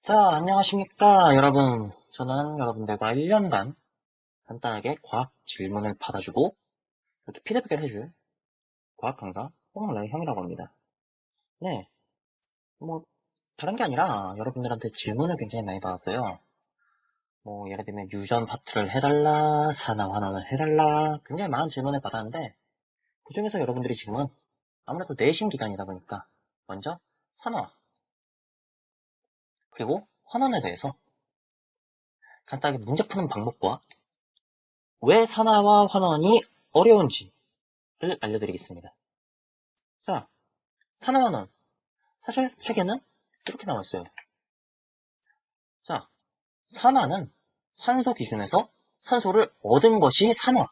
자, 안녕하십니까, 여러분. 저는 여러분들과 1년간 간단하게 과학 질문을 받아주고 이렇게 피드백을 해줄 과학 강사 홍라의 형이라고 합니다. 네, 뭐 다른 게 아니라 여러분들한테 질문을 굉장히 많이 받았어요. 뭐 예를 들면 유전 파트를 해달라, 산화 환원을 해달라, 굉장히 많은 질문을 받았는데 그 중에서 여러분들이 지금은 아무래도 내신 기간이다 보니까 먼저 산화 그리고 환원에 대해서 간단하게 문제 푸는 방법과 왜 산화와 환원이 어려운지를 알려드리겠습니다. 자, 산화환원. 사실 책에는 이렇게 나와 있어요. 자, 산화는 산소 기준에서 산소를 얻은 것이 산화,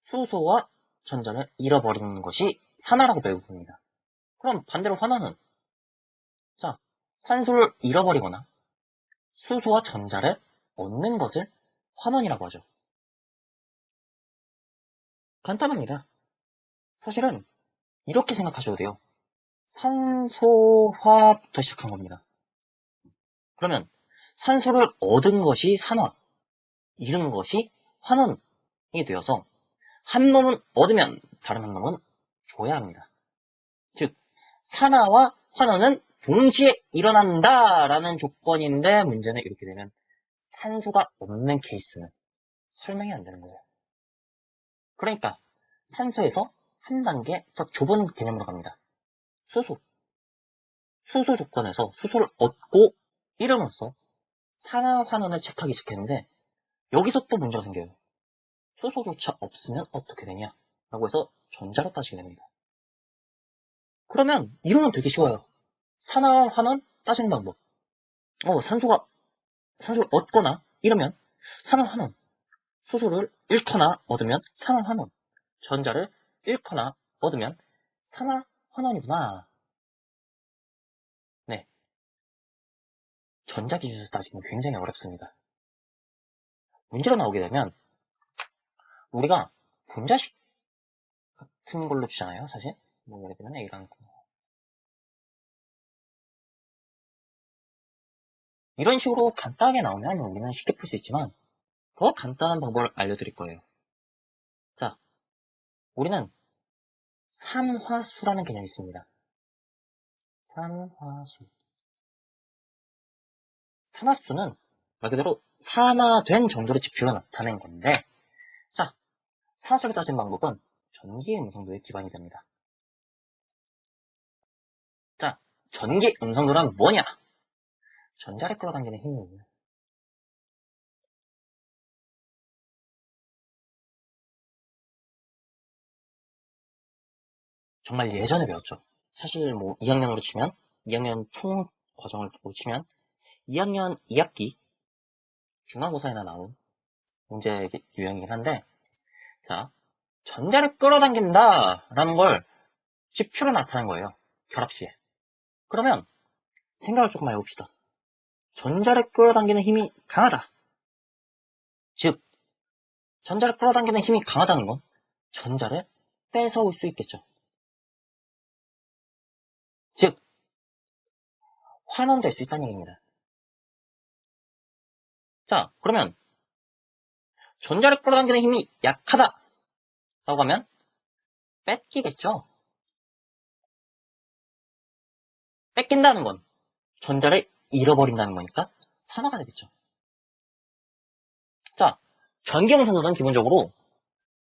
수소와 전자를 잃어버리는 것이 산화라고 배우고 있습니다. 그럼 반대로 환원은 자, 산소를 잃어버리거나 수소와 전자를 얻는 것을 환원이라고 하죠. 간단합니다. 사실은 이렇게 생각하셔도 돼요. 산소화부터 시작한 겁니다. 그러면 산소를 얻은 것이 산화, 잃은 것이 환원이 되어서 한 놈은 얻으면 다른 한 놈은 줘야 합니다. 즉, 산화와 환원은 동시에 일어난다라는 조건인데 문제는 이렇게 되면 산소가 없는 케이스는 설명이 안 되는 거예요. 그러니까 산소에서 한 단계 더 좁은 개념으로 갑니다. 수소. 수소 조건에서 수소를 얻고 이름으로써 산화 환원을 체크하기 시작했는데 여기서 또 문제가 생겨요. 수소조차 없으면 어떻게 되냐? 라고 해서 전자로 따지게 됩니다. 그러면 이론은 되게 쉬워요. 산화 환원 따지는 방법. 산소를 얻거나 이러면 산화 환원. 수소를 잃거나 얻으면 산화 환원. 전자를 잃거나 얻으면 산화 환원이구나. 네. 전자 기준에서 따지면 굉장히 어렵습니다. 문제로 나오게 되면 우리가 분자식 같은 걸로 주잖아요, 사실. 뭐 예를 들면 A라는 거. 이런 식으로 간단하게 나오면 우리는 쉽게 풀 수 있지만 더 간단한 방법을 알려드릴 거예요. 자, 우리는 산화수라는 개념이 있습니다. 산화수. 산화수는 말 그대로 산화된 정도의 지표가 나타낸 건데, 자, 산화수를 따진 방법은 전기 음성도에 기반이 됩니다. 자, 전기 음성도란 뭐냐? 전자를 끌어당기는 힘입니다. 정말 예전에 배웠죠. 사실 뭐 2학년으로 치면, 2학년 총 과정을 치면 2학년 2학기 중간고사에나 나온 문제 유형이긴 한데, 자, 전자를 끌어당긴다라는 걸 지표로 나타낸 거예요. 결합시에. 그러면 생각을 조금 해봅시다. 전자를 끌어당기는 힘이 강하다. 즉, 전자를 끌어당기는 힘이 강하다는 건 전자를 뺏어올 수 있겠죠. 즉, 환원될 수 있다는 얘기입니다. 자, 그러면 전자를 끌어당기는 힘이 약하다 라고 하면 뺏기겠죠. 뺏긴다는 건 전자를 잃어버린다는 거니까 산화가 되겠죠. 자, 전기음성도는 기본적으로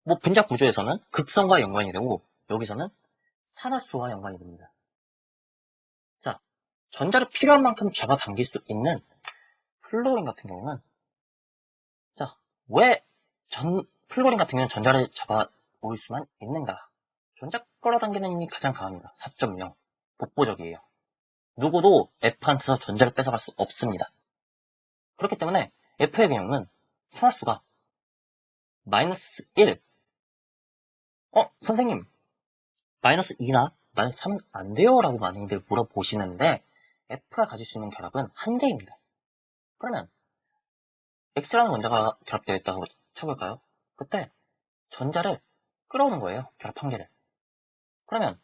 뭐 분자 구조에서는 극성과 연관이 되고 여기서는 산화수와 연관이 됩니다. 자, 전자를 필요한 만큼 잡아당길 수 있는 플로린 같은 경우는 자, 왜 플로린 같은 경우는 전자를 잡아올 수만 있는가? 전자 끌어당기는 힘이 가장 강합니다. 4.0. 독보적이에요. 누구도 F한테서 전자를 뺏어갈 수 없습니다. 그렇기 때문에 F의 경우는 산화수가 마이너스 1. 선생님, 마이너스 2나 마이너스 3은 안 돼요? 라고 많이들 물어보시는데 F가 가질 수 있는 결합은 한 개입니다. 그러면 X라는 원자가 결합되어 있다고 쳐볼까요? 그때 전자를 끌어오는 거예요. 결합 한 개를. 그러면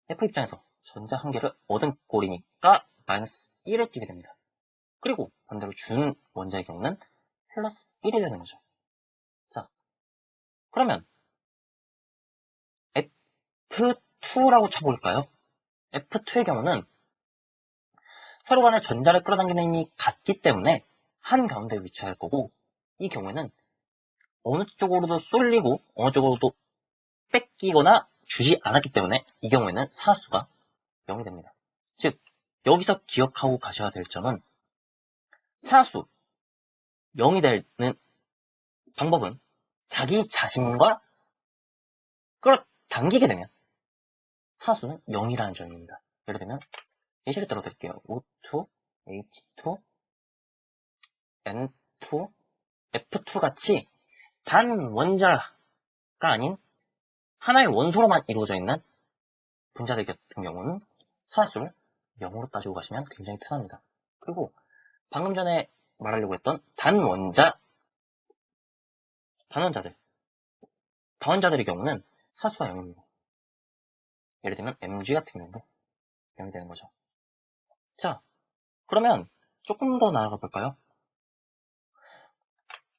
F 입장에서 전자 한 개를 얻은 꼴이니까 마이너스 1에 뛰게 됩니다. 그리고 반대로 준 원자의 경우는 플러스 1이 되는 거죠. 자, 그러면 F2라고 쳐볼까요? F2의 경우는 서로 간에 전자를 끌어당기는 힘이 같기 때문에 한 가운데에 위치할 거고, 이 경우에는 어느 쪽으로도 쏠리고 어느 쪽으로도 뺏기거나 주지 않았기 때문에 이 경우에는 사수가 0이 됩니다. 즉, 여기서 기억하고 가셔야 될 점은 사수 0이 되는 방법은 자기 자신과 끌어당기게 되면 사수는 0이라는 점입니다. 예를 들면 예시를 들어드릴게요. O2, H2, N2, F2 같이 단 원자가 아닌 하나의 원소로만 이루어져 있는 분자들 같은 경우는 사수를 0으로 따지고 가시면 굉장히 편합니다. 그리고 방금 전에 말하려고 했던 다원자들의 경우는 사수가 0입니다. 예를 들면 Mg 같은 경우도 0이 되는 거죠. 자, 그러면 조금 더 나아가 볼까요?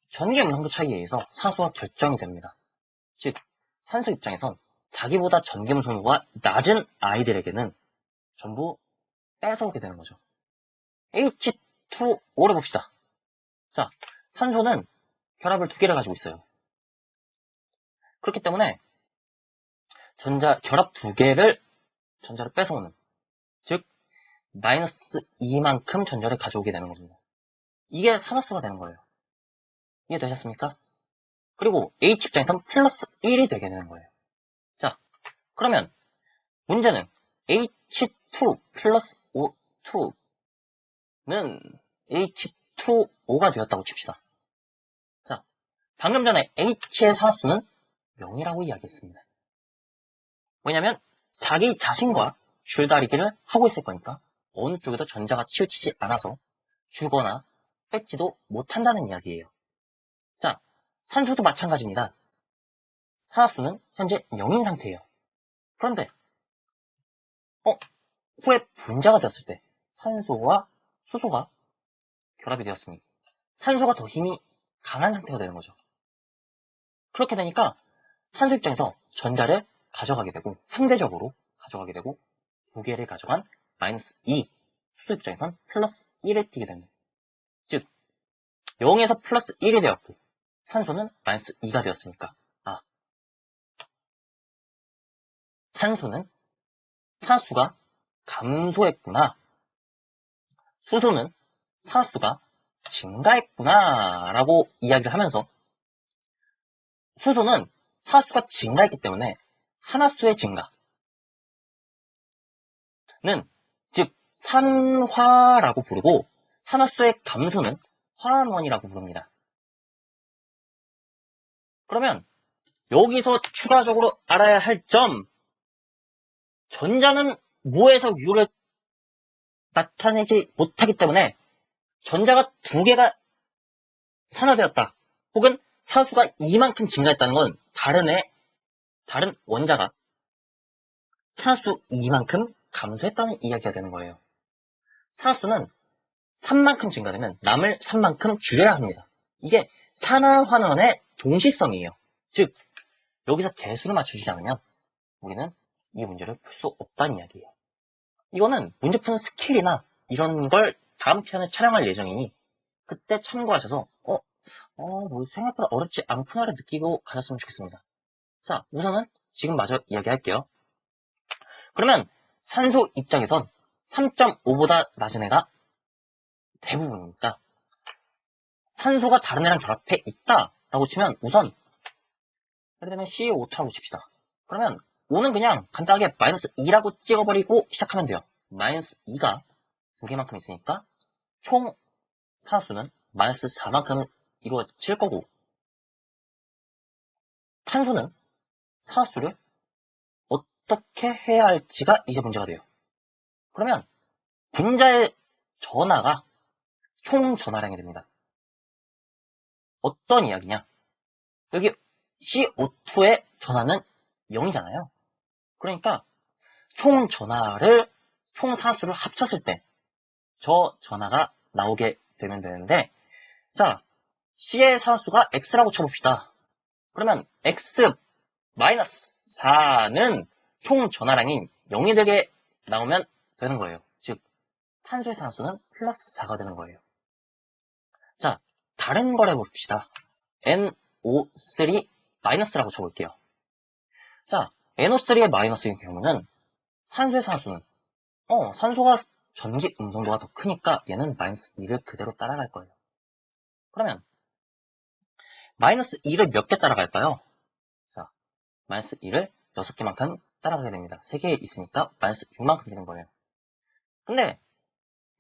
전기의 문항도 차이에 의해서 사수가 결정이 됩니다. 즉, 산소 입장에선 자기보다 전기문 소모가 낮은 아이들에게는 전부 뺏어오게 되는 거죠. H2O를 봅시다. 자, 산소는 결합을 2개를 가지고 있어요. 그렇기 때문에 결합 2개를 전자를 뺏어오는, 즉 마이너스 2만큼 전자를 가져오게 되는 겁니다. 이게 산화수가 되는 거예요. 이해되셨습니까? 그리고 H 입장에선 플러스 1이 되게 되는 거예요. 자, 그러면 문제는 H2 플러스 O2는 H2O가 되었다고 칩시다. 자, 방금 전에 H의 사수는 0이라고 이야기했습니다. 왜냐면 자기 자신과 줄다리기를 하고 있을 거니까 어느 쪽에도 전자가 치우치지 않아서 주거나 뺏지도 못한다는 이야기예요. 자, 산소도 마찬가지입니다. 사수는 현재 0인 상태예요. 그런데 후에 분자가 되었을 때 산소와 수소가 결합이 되었으니 산소가 더 힘이 강한 상태가 되는 거죠. 그렇게 되니까 산소 입장에서 전자를 가져가게 되고 상대적으로 가져가게 되고 2개를 가져간 마이너스 2, 수소 입장에선 플러스 1을 띄게 됩니다. 즉 0에서 플러스 1이 되었고 산소는 마이너스 2가 되었으니까 산소는 사수가 감소했구나, 수소는 사수가 증가했구나 라고 이야기를 하면서 수소는 사수가 증가했기 때문에 산화수의 증가는, 즉 산화라고 부르고 산화수의 감소는 화환원이라고 부릅니다. 그러면 여기서 추가적으로 알아야 할 점, 전자는 무에서 유를 나타내지 못하기 때문에 전자가 2개가 산화되었다 혹은 사수가 이만큼 증가했다는 건 다른 원자가 사수 2만큼 감소했다는 이야기가 되는 거예요. 사수는 3만큼 증가되면 남을 3만큼 줄여야 합니다. 이게 산화환원의 동시성이에요. 즉 여기서 개수를 맞추지 않으면 우리는 이 문제를 풀 수 없다는 이야기예요. 이거는 문제 푸는 스킬이나 이런 걸 다음 편에 촬영할 예정이니 그때 참고하셔서 뭐 생각보다 어렵지 않구나를 느끼고 가셨으면 좋겠습니다. 자, 우선은 지금 마저 이야기할게요. 그러면 산소 입장에선 3.5보다 낮은 애가 대부분이니까 산소가 다른 애랑 결합해 있다라고 치면 우선 예를 들면 CO2라고 칩시다. 그러면 5는 그냥 간단하게 마이너스 2라고 찍어버리고 시작하면 돼요. 마이너스 2가 2개만큼 있으니까 총 사수는 마이너스 4만큼 이루어질 거고 탄소는 사수를 어떻게 해야 할지가 이제 문제가 돼요. 그러면 분자의 전하가 총 전하량이 됩니다. 어떤 이야기냐? 여기 CO2의 전하는 0이잖아요. 그러니까 총 사수를 합쳤을 때 저 전하가 나오게 되면 되는데, 자, C의 산화수가 X라고 쳐봅시다. 그러면 X 마이너스 4는 총 전하량이 0이 되게 나오면 되는 거예요. 즉, 탄소의 산화수는 플러스 4가 되는 거예요. 자, 다른 걸 해봅시다. NO3 마이너스라고 쳐볼게요. 자, NO3의 마이너스인 경우는 산소의 산화수는 산소가 전기 음성도가 더 크니까 얘는 마이너스 2를 그대로 따라갈 거예요. 그러면 마이너스 2를 몇 개 따라갈까요? 자, 마이너스 2를 6개만큼 따라가게 됩니다. 3개 있으니까 마이너스 6만큼 되는 거예요. 근데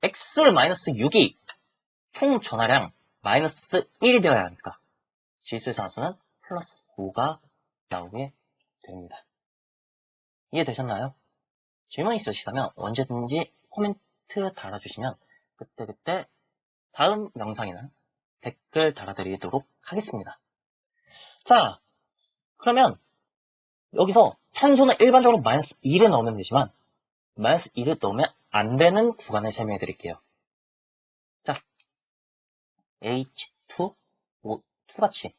X 마이너스 6이 총 전하량 마이너스 1이 되어야 하니까 지수의 산화수는 플러스 5가 나오게 됩니다. 이해되셨나요? 질문 있으시다면 언제든지 코멘트 달아주시면 그때그때 다음 영상이나 댓글 달아드리도록 하겠습니다. 자, 그러면 여기서 산소는 일반적으로 마이너스 2를 넣으면 되지만 마이너스 2를 넣으면 안 되는 구간을 설명해 드릴게요. 자, H2O2같이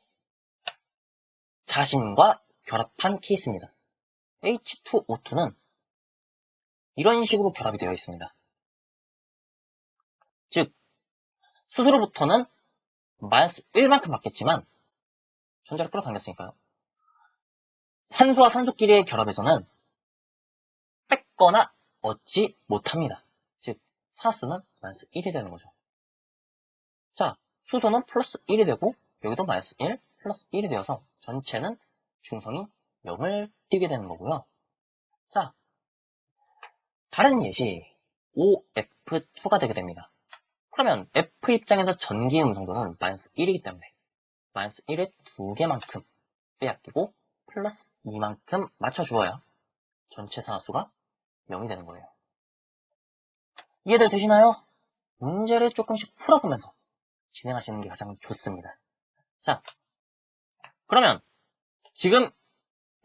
자신과 결합한 케이스입니다. H2O2는 이런 식으로 결합이 되어 있습니다. 즉, 수소로부터는 마이너스 1만큼 받겠지만 전자를 끌어당겼으니까요. 산소와 산소끼리의 결합에서는 뺏거나 얻지 못합니다. 즉, 산화수는 마이너스 1이 되는 거죠. 자, 수소는 플러스 1이 되고 여기도 마이너스 1, 플러스 1이 되어서 전체는 중성이 0을 띄게 되는 거고요. 자, 다른 예시 OF2가 되게 됩니다. 그러면 F 입장에서 전기 음성도는 마이너스 1이기 때문에 마이너스 1의 2개만큼 빼앗기고 플러스 2만큼 맞춰주어야 전체 산화수가 0이 되는 거예요. 이해들 되시나요? 문제를 조금씩 풀어보면서 진행하시는 게 가장 좋습니다. 자, 그러면 지금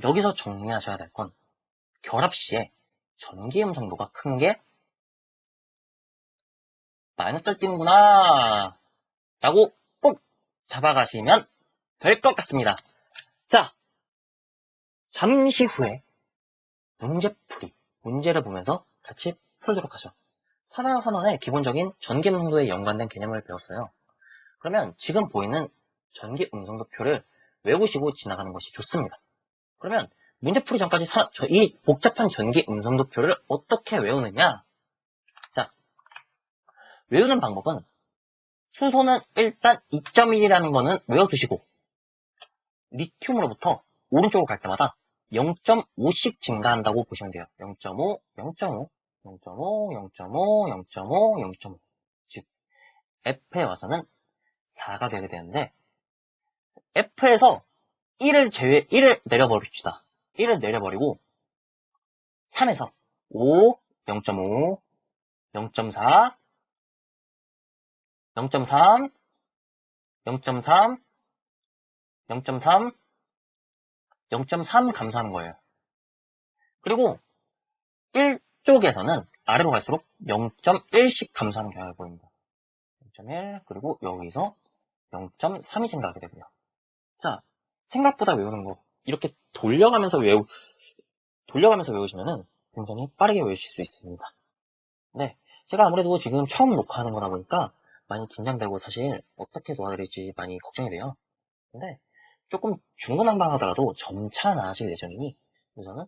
여기서 정리하셔야 될 건 결합 시에 전기 음성도가 큰 게 마이너스를 띄는구나 라고 꼭 잡아가시면 될 것 같습니다. 자, 잠시 후에 문제를 보면서 같이 풀도록 하죠. 산화환원의 기본적인 전기 음성도에 연관된 개념을 배웠어요. 그러면 지금 보이는 전기 음성도표를 외우시고 지나가는 것이 좋습니다. 그러면 문제풀이 전까지 이 복잡한 전기 음성도표를 어떻게 외우느냐? 자, 외우는 방법은 수소는 일단 2.1이라는 거는 외워두시고 리튬으로부터 오른쪽으로 갈 때마다 0.5씩 증가한다고 보시면 돼요. 0.5, 0.5, 0.5, 0.5, 0.5, 0.5. 즉, F에 와서는 4가 되게 되는데 F에서 1을 내려버립시다. 1을 내려버리고 3에서 5, 0.5, 0.4, 0.3, 0.3, 0.3, 0.3 감소하는 거예요. 그리고 1쪽에서는 아래로 갈수록 0.1씩 감소하는 경향을 보입니다. 0.1, 그리고 여기서 0.3이 증가하게 되고요. 자, 생각보다 외우는 거 이렇게 돌려가면서 외우시면은 굉장히 빠르게 외우실 수 있습니다. 네, 제가 아무래도 지금 처음 녹화하는 거다 보니까 많이 긴장되고 사실 어떻게 도와드릴지 많이 걱정이 돼요. 근데 조금 중구난방하다가도 점차 나아질 예정이니 우선은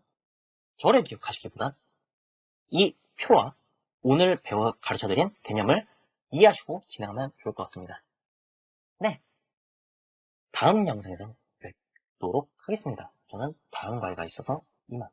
저를 기억하시기보단 이 표와 오늘 가르쳐드린 개념을 이해하시고 진행하면 좋을 것 같습니다. 네, 다음 영상에서 뵙도록 하겠습니다. 저는 다음 과외가 있어서 이만.